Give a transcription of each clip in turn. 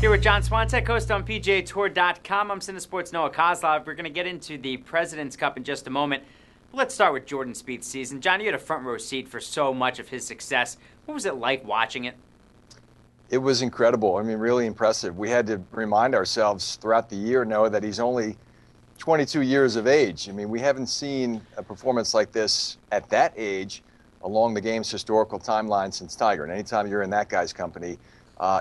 Here with John Swantek, host on PGA Tour.com. I'm CineSport's Noah Coslov. We're going to get into the President's Cup in just a moment. But let's start with Jordan Spieth's season. John, you had a front row seat for so much of his success. What was it like watching it? It was incredible. I mean, really impressive. We had to remind ourselves throughout the year, Noah, that he's only 22 years of age. I mean, we haven't seen a performance like this at that age along the game's historical timeline since Tiger. And anytime you're in that guy's company,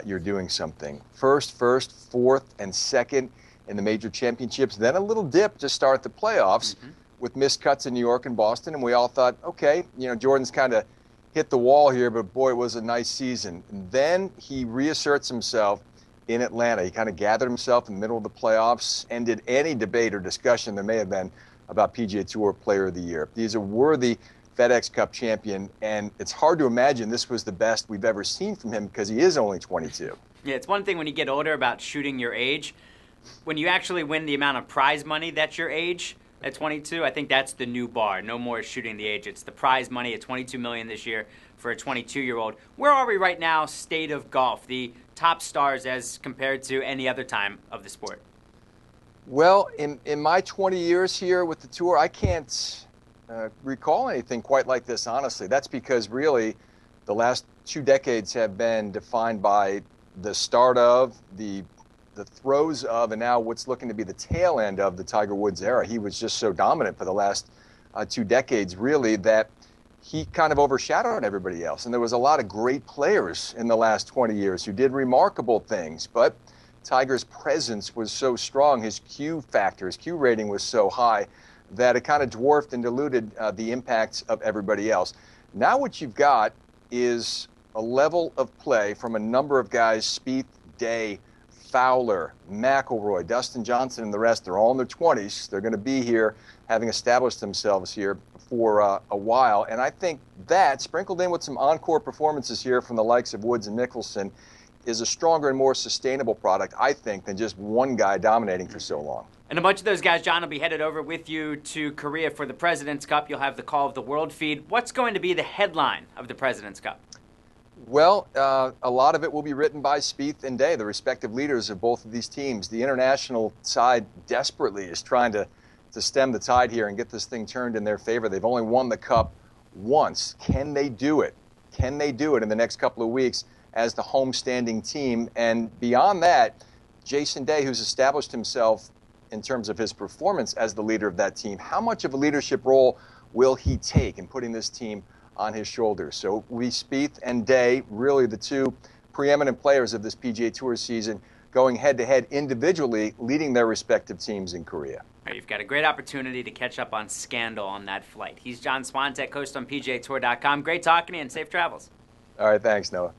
you're doing something. First, fourth, and second in the major championships. Then a little dip to start the playoffs with missed cuts in New York and Boston. And we all thought, okay, Jordan's kind of hit the wall here, but boy, it was a nice season. And then he reasserts himself in Atlanta. He kind of gathered himself in the middle of the playoffs, ended any debate or discussion there may have been about PGA Tour Player of the Year. He's a worthy FedEx Cup champion, and it's hard to imagine this was the best we've ever seen from him because he is only 22. Yeah, it's one thing when you get older about shooting your age. When you actually win the amount of prize money that's your age at 22, I think that's the new bar. No more shooting the age. It's the prize money at $22 million this year for a 22-year-old. Where are we right now, state of golf, the top stars as compared to any other time of the sport? Well, in my 20 years here with the tour, I can't recall anything quite like this, honestly. That's because really the last 2 decades have been defined by the start of, the throes of, and now what's looking to be the tail end of the Tiger Woods era. He was just so dominant for the last 2 decades, really, that he kind of overshadowed everybody else. And there was a lot of great players in the last 20 years who did remarkable things, but Tiger's presence was so strong, his Q factor, his Q rating was so high that it kind of dwarfed and diluted the impacts of everybody else. Now what you've got is a level of play from a number of guys, Spieth, Day, Fowler, McIlroy, Dustin Johnson, and the rest. They're all in their 20s. They're going to be here, having established themselves here for a while. And I think that, sprinkled in with some encore performances here from the likes of Woods and Mickelson, is a stronger and more sustainable product, I think, than just one guy dominating for so long. And a bunch of those guys, John, will be headed over with you to Korea for the President's Cup. You'll have the Call of the World feed. What's going to be the headline of the President's Cup? Well, a lot of it will be written by Spieth and Day, the respective leaders of both of these teams. The international side desperately is trying to stem the tide here and get this thing turned in their favor. They've only won the Cup once. Can they do it? Can they do it in the next couple of weeks as the home-standing team? And beyond that, Jason Day, who's established himself in terms of his performance as the leader of that team, how much of a leadership role will he take in putting this team on his shoulders? So Spieth and Day, really the two preeminent players of this PGA Tour season, going head-to-head individually, leading their respective teams in Korea. All right, you've got a great opportunity to catch up on scandal on that flight. He's John Swantek, host on PGA Tour.com. Great talking to you and safe travels. All right, thanks, Noah.